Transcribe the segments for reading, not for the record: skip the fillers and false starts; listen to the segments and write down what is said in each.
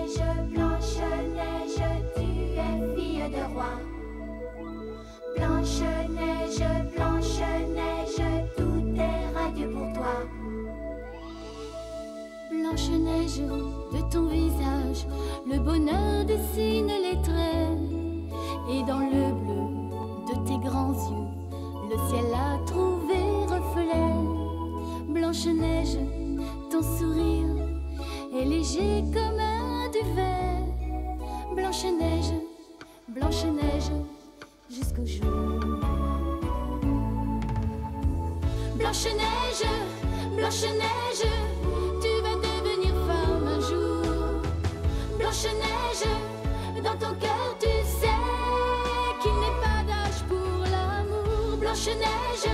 Blanche-Neige, tu es fille de roi. Blanche-Neige, Blanche-Neige, tout est radieux pour toi. Blanche-Neige, de ton visage, le bonheur dessine les traits. Et dans le bleu de tes grands yeux, le ciel a trouvé reflet. Blanche-Neige, ton sourire est léger comme un duvet. Blanche-Neige, Blanche-Neige, jusqu'au jour. Blanche-Neige, Blanche-Neige, tu vas devenir femme un jour. Blanche-Neige, dans ton cœur tu sais qu'il n'est pas d'âge pour l'amour. Blanche-Neige,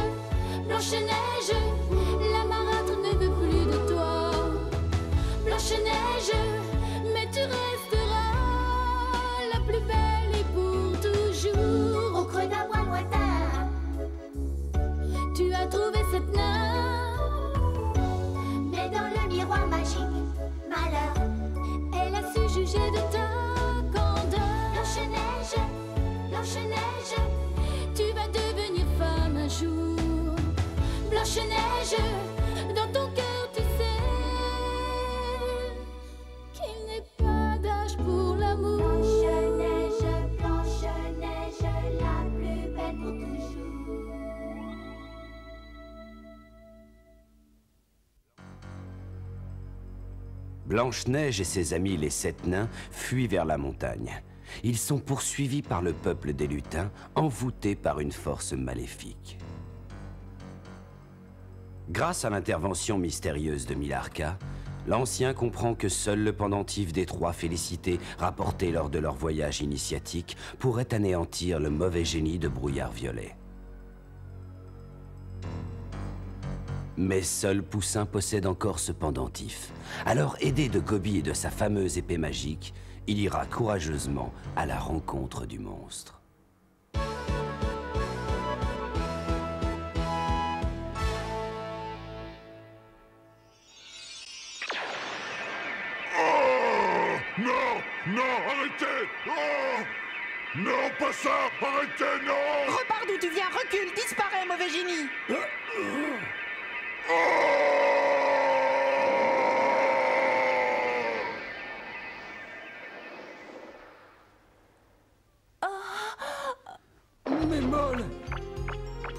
Blanche-Neige, la marâtre ne veut plus de toi. Blanche-Neige, mais tu resteras la plus belle et pour toujours. Au creux d'un bois lointain, tu as trouvé cette nymphe, mais dans le miroir magique, malheur. elle a su juger de ta candeur. Blanche-Neige, Blanche-Neige, Tu vas devenir femme un jour. Blanche-Neige, dans ton cœur tu sais qu'il n'est pas d'âge pour l'amour. Blanche-Neige, Blanche-Neige, la plus belle pour toujours. Blanche-Neige et ses amis les 7 nains fuient vers la montagne. Ils sont poursuivis par le peuple des lutins, envoûtés par une force maléfique. Grâce à l'intervention mystérieuse de Milarca, l'ancien comprend que seul le pendentif des 3 félicités rapporté lors de leur voyage initiatique pourrait anéantir le mauvais génie de Brouillard Violet. Mais seul Poussin possède encore ce pendentif. Alors, aidé de Gobi et de sa fameuse épée magique, il ira courageusement à la rencontre du monstre. Non! Non! Arrêtez! Oh! Non, pas ça! Arrêtez, non! Repars d'où tu viens, recule, disparais, mauvais génie. Mémol!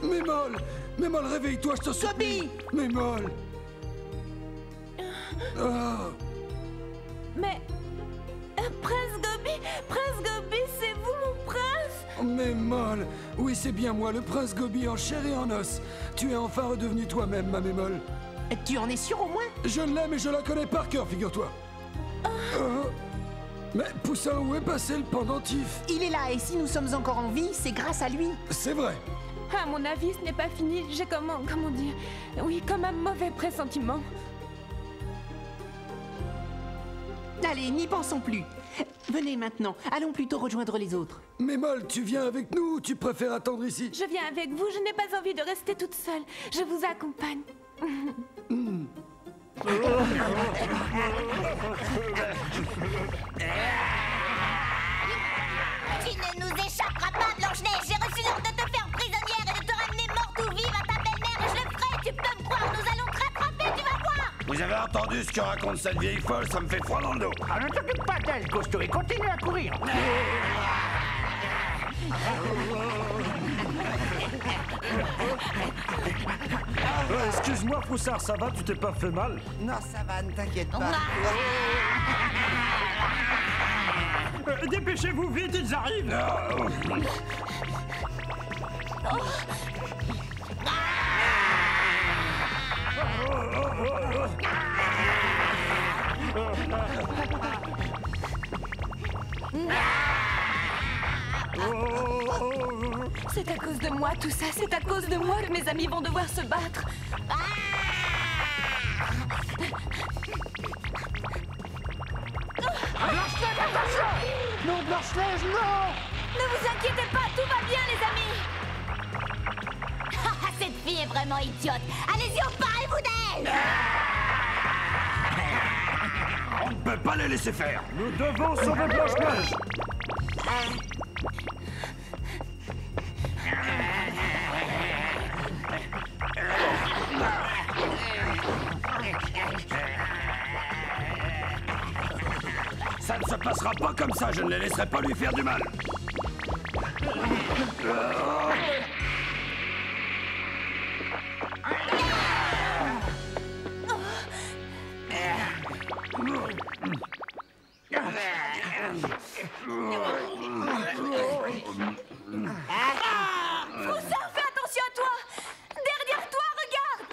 Mémol! Mémol, réveille-toi, je te supplie! Mémol! Ah. Mais... Prince Gobi, c'est vous mon prince? Mémol! Oui, c'est bien moi, le prince Gobi en chair et en os. Tu es enfin redevenu toi-même, ma Mémol. Tu en es sûr au moins? Je l'aime et je la connais par cœur, figure-toi. Mais Poussin, où est passé le pendentif? Il est là et si nous sommes encore en vie, c'est grâce à lui. C'est vrai. À mon avis, ce n'est pas fini. J'ai comment dire... Oui, comme un mauvais pressentiment. Allez, n'y pensons plus. Venez maintenant, allons plutôt rejoindre les autres. Mémol, tu viens avec nous ou tu préfères attendre ici? Je viens avec vous, je n'ai pas envie de rester toute seule. Je vous accompagne. Tu ne nous échapperas pas, Blanche-Neige. J'ai reçu l'ordre de te faire prisonnière et de te ramener morte ou vive à ta belle-mère et je le ferai, tu peux me croire. Nous allons te rattraper, tu vas voir. Vous avez entendu ce que raconte cette vieille folle? Ça me fait froid dans le dos. Ah, ne t'occupe pas d'elle, costaud, et continue à courir. Excuse-moi, Poussard, ça va? Tu t'es pas fait mal? Non, ça va, ne t'inquiète pas. Dépêchez-vous, vite, ils arrivent! C'est à cause de moi tout ça, c'est à cause de moi que mes amis vont devoir se battre. Blanche-Neige, attention! Non, Blanche-Neige, non! Ne vous inquiétez pas, tout va bien les amis. Cette fille est vraiment idiote. Allez-y, emparez-vous d'elle. peut pas les laisser faire. Nous devons sauver Blanche-Neige. Ça ne se passera pas comme ça, je ne les laisserai pas lui faire du mal. Froussin, fais attention à toi! Derrière toi, regarde!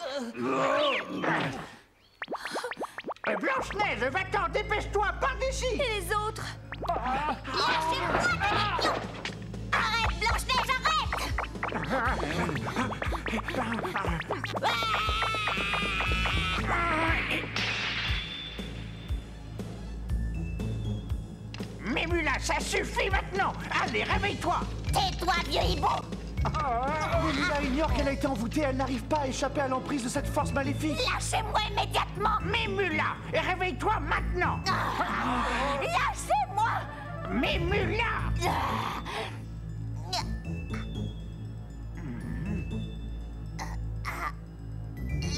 Blanche-Neige, va-t'en, dépêche-toi, pars d'ici! Et les autres? Lâchez-moi de la pion! Arrête, Blanche-Neige, Mémula, ça suffit maintenant! Allez, réveille-toi! tais-toi, vieux hibou! Mémula ignore qu'elle a été envoûtée, elle n'arrive pas à échapper à l'emprise de cette force maléfique! Lâchez-moi immédiatement! Mémula! Et réveille-toi maintenant! Lâchez-moi! Mémula!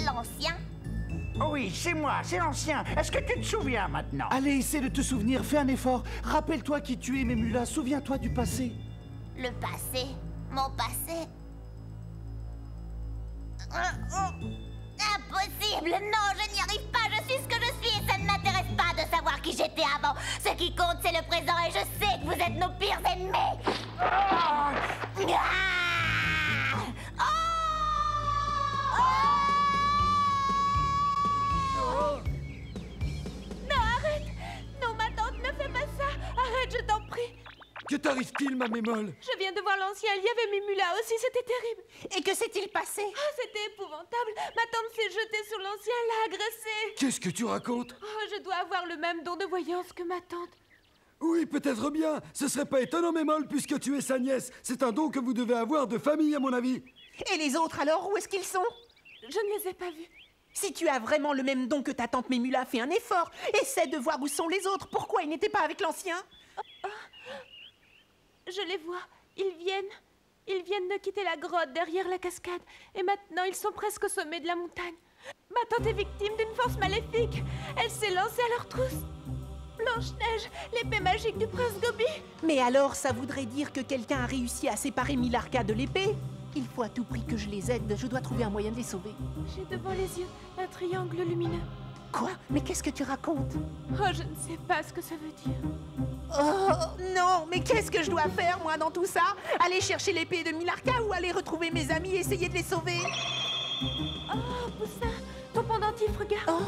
L'ancien? Oui, c'est moi, c'est l'ancien. Est-ce que tu te souviens maintenant? Allez, essaie de te souvenir, fais un effort. Rappelle-toi qui tu es, Mémula, souviens-toi du passé. Le passé? Mon passé? Impossible! Non, je n'y arrive pas, je suis ce que je suis et ça ne m'intéresse pas de savoir qui j'étais avant. Ce qui compte, c'est le présent et je sais que vous êtes nos pires ennemis! Non, arrête! Non, ma tante, ne fais pas ça! Arrête, je t'en prie! Que t'arrive-t-il, ma mémole? Je viens de voir l'ancien, il y avait Mémula aussi, c'était terrible! Et que s'est-il passé? Ah, c'était épouvantable! Ma tante s'est jetée sur l'ancien, l'a agressé! Qu'est-ce que tu racontes? Oh, je dois avoir le même don de voyance que ma tante. Oui, peut-être bien. Ce serait pas étonnant, Mémole, puisque tu es sa nièce. C'est un don que vous devez avoir de famille, à mon avis. Et les autres alors, où est-ce qu'ils sont? Je ne les ai pas vus. Si tu as vraiment le même don que ta tante Mémula, fais un effort. Essaie de voir où sont les autres. Pourquoi ils n'étaient pas avec l'ancien? Je les vois. Ils viennent de quitter la grotte derrière la cascade. Et maintenant, ils sont presque au sommet de la montagne. Ma tante est victime d'une force maléfique. Elle s'est lancée à leur trousse. Blanche-Neige, l'épée magique du prince Gobi. Mais alors, ça voudrait dire que quelqu'un a réussi à séparer Milarca de l'épée? Il faut à tout prix que je les aide. Je dois trouver un moyen de les sauver. J'ai devant les yeux un triangle lumineux. Quoi? Mais qu'est-ce que tu racontes? Oh, je ne sais pas ce que ça veut dire. Oh, non! Mais qu'est-ce que je dois faire, moi, dans tout ça? Aller chercher l'épée de Milarca ou aller retrouver mes amis et essayer de les sauver? Oh, Poussin, ton pendentif, regarde. Oh!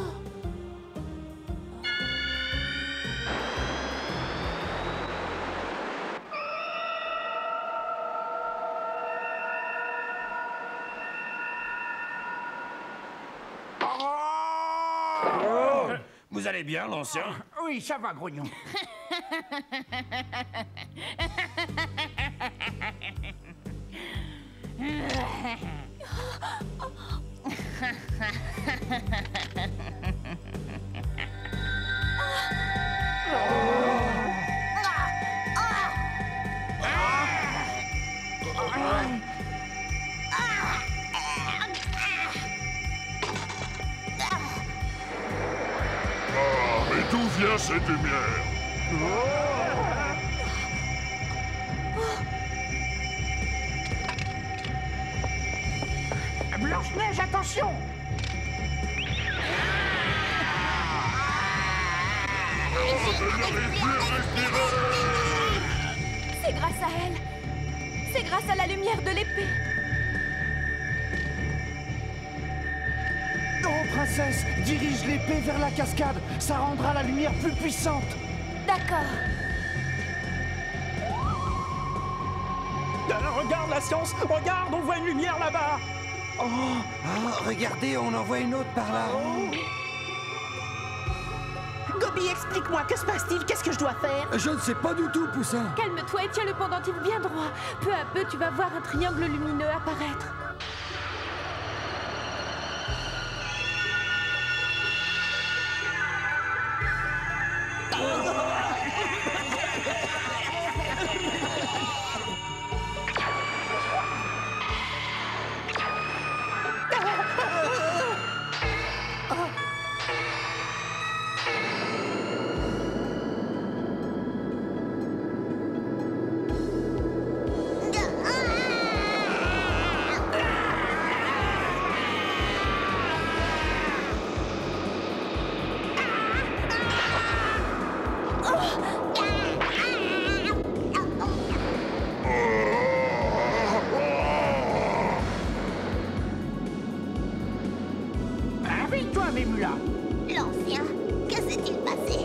Vous allez bien, l'ancien? Oui, ça va, grognon. Mais d'où vient cette lumière? Blanche-Neige, attention! C'est grâce à elle. C'est grâce à la lumière de l'épée. Oh, princesse, dirige l'épée vers la cascade. Ça rendra la lumière plus puissante. D'accord. Regarde la science! Regarde, on voit une lumière là-bas! Regardez, on en voit une autre par là. Gobi, explique-moi, que se passe-t-il? Qu'est-ce que je dois faire? Je ne sais pas du tout, Poussin. Calme-toi et tiens le pendentif bien droit. Peu à peu, tu vas voir un triangle lumineux apparaître.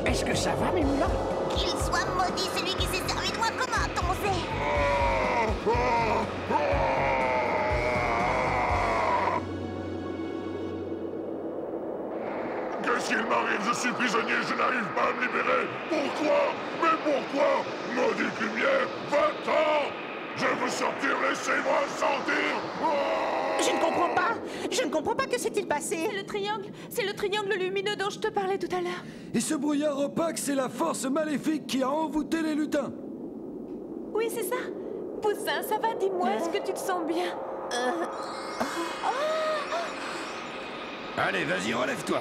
Est-ce que ça va, Mémula? Qu'il soit maudit celui qui s'est servi de moi, comment on sait? Qu'est-ce qu'il m'arrive? Je suis prisonnier, je n'arrive pas à me libérer. Pourquoi? Mais pourquoi? Maudite lumière, va-t'en! Je veux sortir, laissez-moi sortir! Je ne comprends pas. Je ne comprends pas, que s'est-il passé? C'est le triangle lumineux dont je te parlais tout à l'heure. Et ce brouillard opaque, c'est la force maléfique qui a envoûté les lutins. Oui, c'est ça. Poussin, ça va, dis-moi, est-ce que tu te sens bien? Allez, vas-y, relève-toi.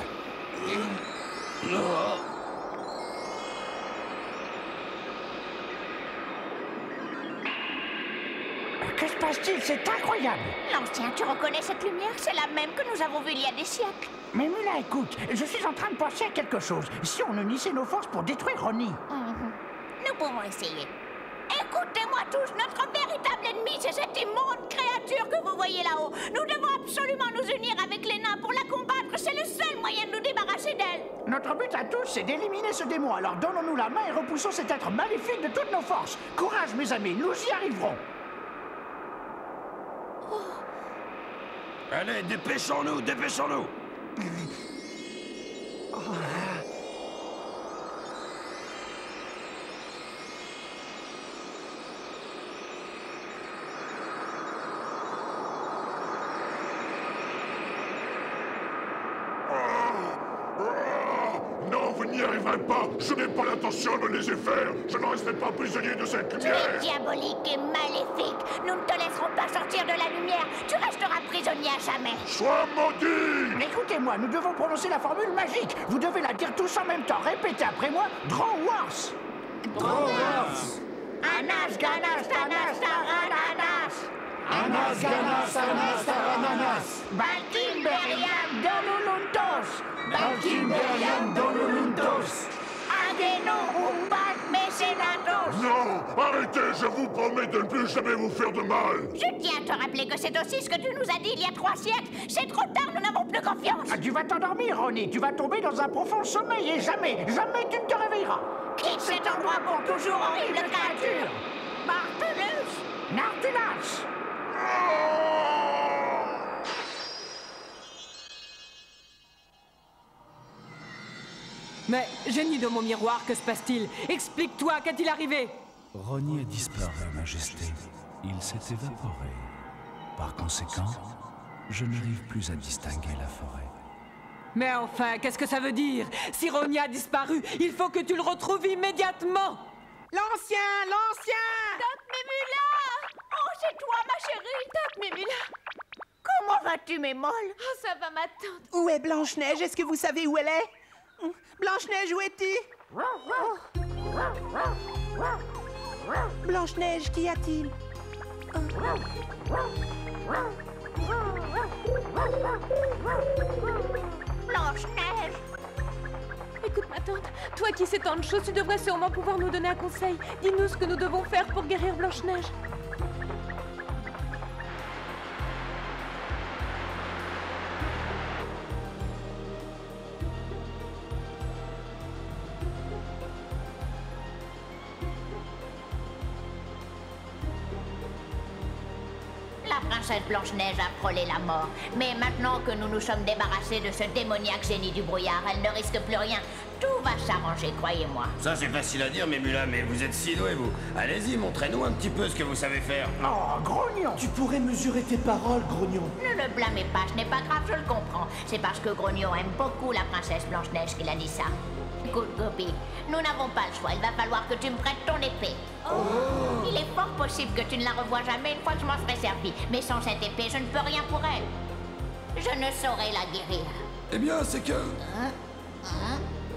Que se passe-t-il? C'est incroyable! L'ancien, tu reconnais cette lumière? C'est la même que nous avons vue il y a des siècles. Mémula, écoute, je suis en train de penser à quelque chose. Si on unissait nos forces pour détruire Ronnie? Nous pouvons essayer. Écoutez-moi tous, notre véritable ennemi, c'est cette immonde créature que vous voyez là-haut. Nous devons absolument nous unir avec les nains pour la combattre. C'est le seul moyen de nous débarrasser d'elle. Notre but à tous, c'est d'éliminer ce démon. Alors donnons-nous la main et repoussons cet être maléfique de toutes nos forces. Courage, mes amis, nous y arriverons. Allez, dépêchons-nous, dépêchons-nous. Non, vous n'y arriverez pas! Je n'ai pas l'intention de me laisser faire! Je ne resterai pas prisonnier de cette Tu lumière! es diabolique et maléfique. Nous ne te laisserons pas sortir de la lumière. Tu resteras prisonnier à jamais. Sois maudit! Écoutez-moi, nous devons prononcer la formule magique. Vous devez la dire tous en même temps. Répétez après moi. Draw Wars. Draw Wars. Anas, ganas, tanas, tarananas. Anas, ganas, anas, tarananas. Baltimberiam doluluntos. Baltimberiam doluluntos. Ageno umbat mecenatos. Non! Arrêtez! Je vous promets de ne plus jamais vous faire de mal! Je tiens à te rappeler que c'est aussi ce que tu nous as dit il y a 3 siècles. C'est trop tard, nous n'avons plus confiance. Ah, tu vas t'endormir, Ronnie. Tu vas tomber dans un profond sommeil et jamais, jamais tu ne te réveilleras. Quitte cet endroit pour toujours, horrible créature. Martelus. Nartulas. Mais, génie de mon miroir, que se passe-t-il? Explique-toi, qu'est-il arrivé? Ronnie a disparu, Majesté. Il s'est évaporé. Par conséquent, je n'arrive plus à distinguer la forêt. Mais enfin, qu'est-ce que ça veut dire? Si Ronnie a disparu, il faut que tu le retrouves immédiatement! L'ancien! Tante Mémula! Oh, c'est toi, ma chérie, Tante Mémula! Comment vas-tu, mes molles? Oh, ça va, ma tante. Où est Blanche-Neige? Est-ce que vous savez où elle est? Blanche-Neige, où es-tu? Blanche-Neige, qu'y a-t-il? Blanche-Neige! Écoute, ma tante, toi qui sais tant de choses, tu devrais sûrement pouvoir nous donner un conseil. Dis-nous ce que nous devons faire pour guérir Blanche-Neige. La princesse Blanche-Neige a frôlé la mort. Mais maintenant que nous nous sommes débarrassés de ce démoniaque génie du brouillard, elle ne risque plus rien. Tout va s'arranger, croyez-moi. Ça, c'est facile à dire, Mémula, mais vous êtes si doué, vous. Allez-y, montrez-nous un petit peu ce que vous savez faire. Oh, Grognon! Tu pourrais mesurer tes paroles, Grognon. Ne le blâmez pas, ce n'est pas grave, je le comprends. C'est parce que Grognon aime beaucoup la princesse Blanche-Neige qu'il a dit ça. Écoute, Gobi, nous n'avons pas le choix. Il va falloir que tu me prêtes ton épée. Il est fort possible que tu ne la revoies jamais une fois que je m'en serai servi. Mais sans cette épée, je ne peux rien pour elle. Je ne saurais la guérir. Eh bien, c'est que...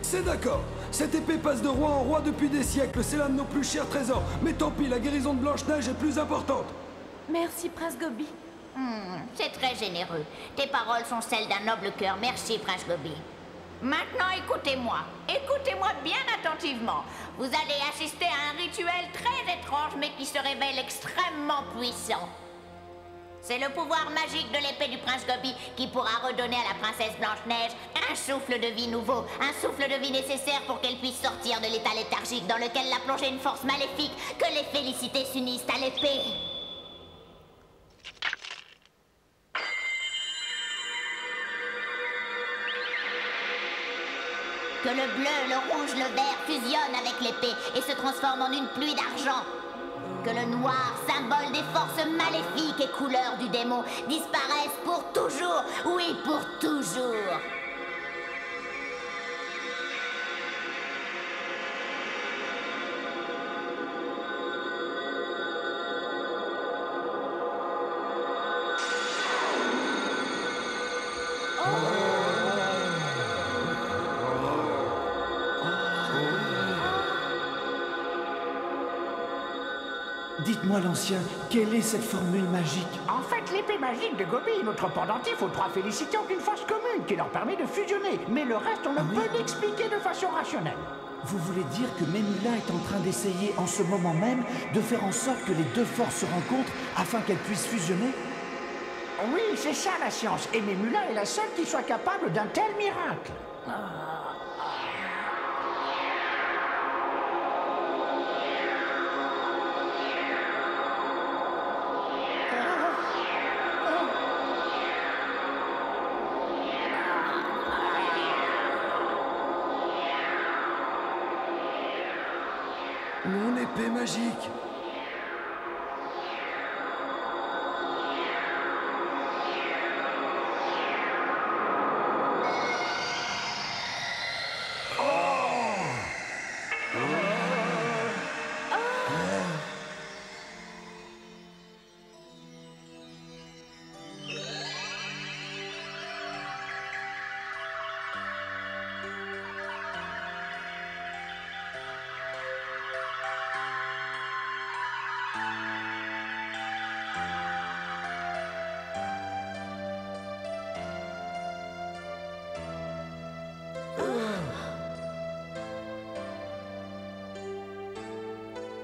C'est d'accord. Cette épée passe de roi en roi depuis des siècles. C'est l'un de nos plus chers trésors. Mais tant pis, la guérison de Blanche-Neige est plus importante. Merci, Prince Gobi. C'est très généreux. Tes paroles sont celles d'un noble cœur. Merci, Prince Gobi. Maintenant, écoutez-moi. Écoutez-moi bien attentivement. Vous allez assister à un rituel très étrange, mais qui se révèle extrêmement puissant. C'est le pouvoir magique de l'épée du prince Gobi qui pourra redonner à la princesse Blanche-Neige un souffle de vie nouveau, un souffle de vie nécessaire pour qu'elle puisse sortir de l'état léthargique dans lequel l'a plongée une force maléfique, que les félicités s'unissent à l'épée. Que le bleu, le rouge, le vert fusionnent avec l'épée et se transforment en une pluie d'argent. Que le noir, symbole des forces maléfiques et couleur du démon, disparaisse pour toujours, oui, pour toujours. Dites-moi, l'ancien, quelle est cette formule magique? En fait, l'épée magique de Gobi, notre pendentif aux 3 félicités, ont une force commune qui leur permet de fusionner. Mais le reste, on ne peut l'expliquer de façon rationnelle. Vous voulez dire que Memula est en train d'essayer en ce moment même de faire en sorte que les deux forces se rencontrent afin qu'elles puissent fusionner? Oui, c'est ça la science. Et Memula est la seule qui soit capable d'un tel miracle. Mon épée magique.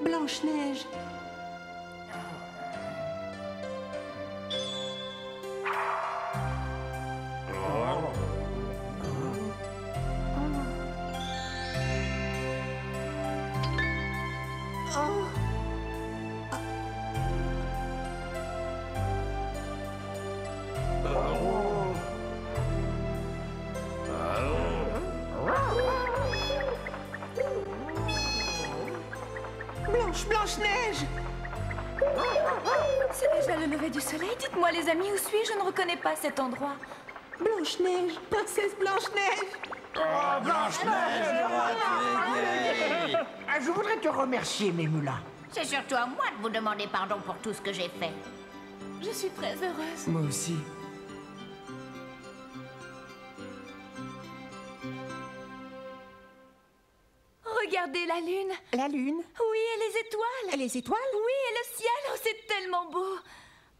Blanche-Neige. Blanche-Neige! C'est déjà le lever du soleil. Dites-moi, les amis, où suis-je? Je ne reconnais pas cet endroit. Blanche-Neige, princesse Blanche-Neige! Oh, Blanche-Neige! Je voudrais te remercier, Memula. C'est surtout à moi de vous demander pardon pour tout ce que j'ai fait. Je suis très heureuse. Moi aussi. Regardez la lune. La lune? Oui, et les étoiles. Et les étoiles? Oui, et le ciel. Oh, c'est tellement beau.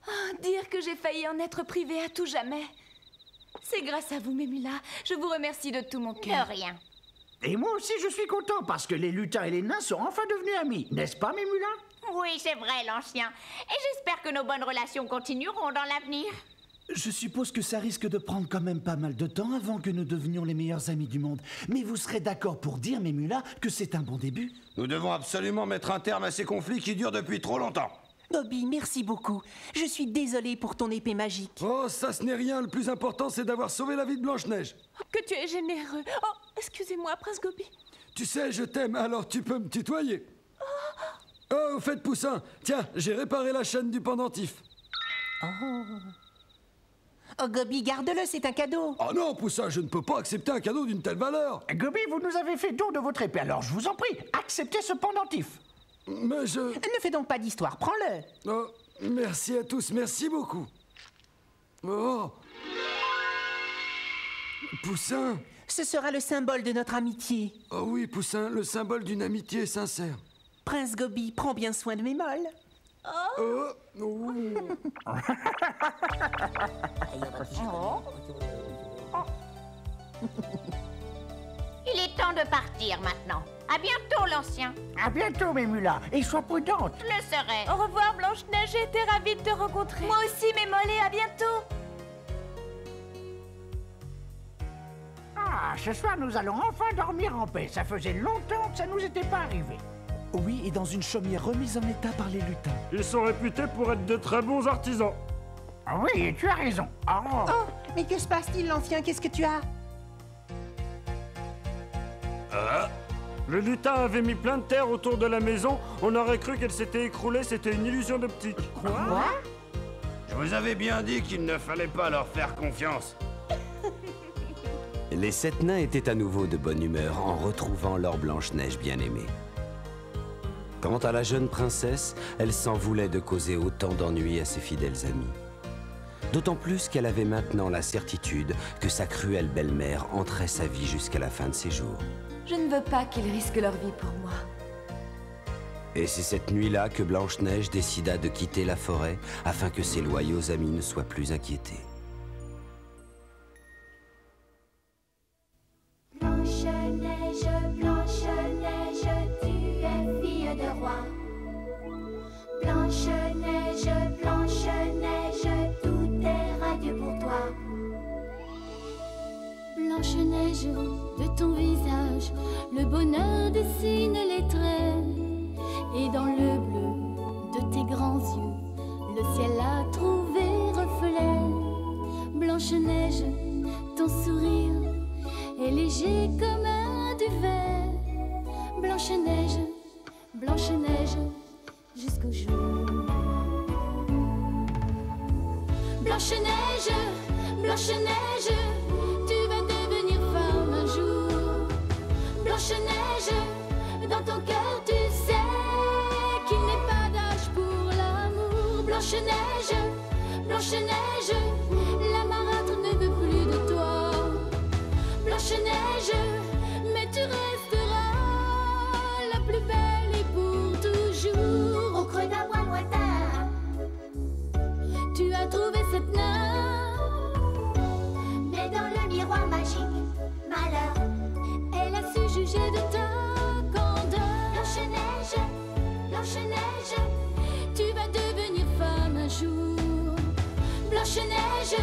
Oh, dire que j'ai failli en être privée à tout jamais. C'est grâce à vous, Memula. Je vous remercie de tout mon cœur. De rien. Et moi aussi, je suis content parce que les lutins et les nains sont enfin devenus amis. N'est-ce pas, Memula? Oui, c'est vrai, l'ancien. Et j'espère que nos bonnes relations continueront dans l'avenir. Je suppose que ça risque de prendre quand même pas mal de temps avant que nous devenions les meilleurs amis du monde. Mais vous serez d'accord pour dire, Memula, que c'est un bon début? Nous devons absolument mettre un terme à ces conflits qui durent depuis trop longtemps. Gobi, merci beaucoup. Je suis désolée pour ton épée magique. Oh, ça ce n'est rien. Le plus important, c'est d'avoir sauvé la vie de Blanche-Neige. Oh, que tu es généreux. Oh, excusez-moi, Prince Gobi. Tu sais, je t'aime, alors tu peux me tutoyer. Oh, au fait, Poussin, tiens, j'ai réparé la chaîne du pendentif. Oh, Gobi, garde-le, c'est un cadeau. Oh non, Poussin, je ne peux pas accepter un cadeau d'une telle valeur. Gobi, vous nous avez fait don de votre épée, alors je vous en prie, acceptez ce pendentif. Mais je... Ne fais donc pas d'histoire, prends-le. Oh, merci à tous, merci beaucoup. Oh. Poussin. Ce sera le symbole de notre amitié. Oh oui, Poussin, le symbole d'une amitié sincère. Prince Gobi, prends bien soin de mes molles. Oh. Oh. Il est temps de partir maintenant. À bientôt, l'ancien. À bientôt, mes mulas, et sois prudente. Je le serai. Au revoir, Blanche-Neige, j'ai été ravie de te rencontrer. Moi aussi, mes mollets, à bientôt. Ah, ce soir, nous allons enfin dormir en paix. Ça faisait longtemps que ça nous était pas arrivé. Oui, et dans une chaumière remise en état par les lutins. Ils sont réputés pour être de très bons artisans. Ah oui, tu as raison. Oh, Oh, mais que se passe-t-il, l'ancien? Qu'est-ce que tu as? Le lutin avait mis plein de terre autour de la maison. On aurait cru qu'elle s'était écroulée, c'était une illusion d'optique. Quoi? Je vous avais bien dit qu'il ne fallait pas leur faire confiance. Les 7 nains étaient à nouveau de bonne humeur en retrouvant leur Blanche-Neige bien-aimée. Quant à la jeune princesse, elle s'en voulait de causer autant d'ennuis à ses fidèles amis. D'autant plus qu'elle avait maintenant la certitude que sa cruelle belle-mère entrait sa vie jusqu'à la fin de ses jours. Je ne veux pas qu'ils risquent leur vie pour moi. Et c'est cette nuit-là que Blanche-Neige décida de quitter la forêt afin que ses loyaux amis ne soient plus inquiétés. Blanche-Neige, Blanche-Neige, tu es fille de roi. Blanche-Neige, Blanche-Neige, tout est radieux pour toi. Blanche-Neige, de ton visage, le bonheur dessine les traits. Et dans le bleu de tes grands yeux, le ciel a trouvé reflet. Blanche-Neige, ton sourire est léger comme un duvet. Blanche-Neige, Blanche-Neige, jusqu'au jour. Blanche-Neige, Blanche-Neige, tu vas devenir femme un jour. Blanche-Neige, dans ton cœur tu sais qu'il n'est pas d'âge pour l'amour. Blanche-Neige, Blanche-Neige, la marâtre ne veut plus de toi. Blanche-Neige, mais tu resteras la plus belle et pour toujours. Au creux d'un bois lointain, tu as trouvé cette nain. Mais dans le miroir magique, malheur, elle a su juger de ta candeur. Blanche-Neige, Blanche-Neige, tu vas devenir femme un jour. Blanche-Neige,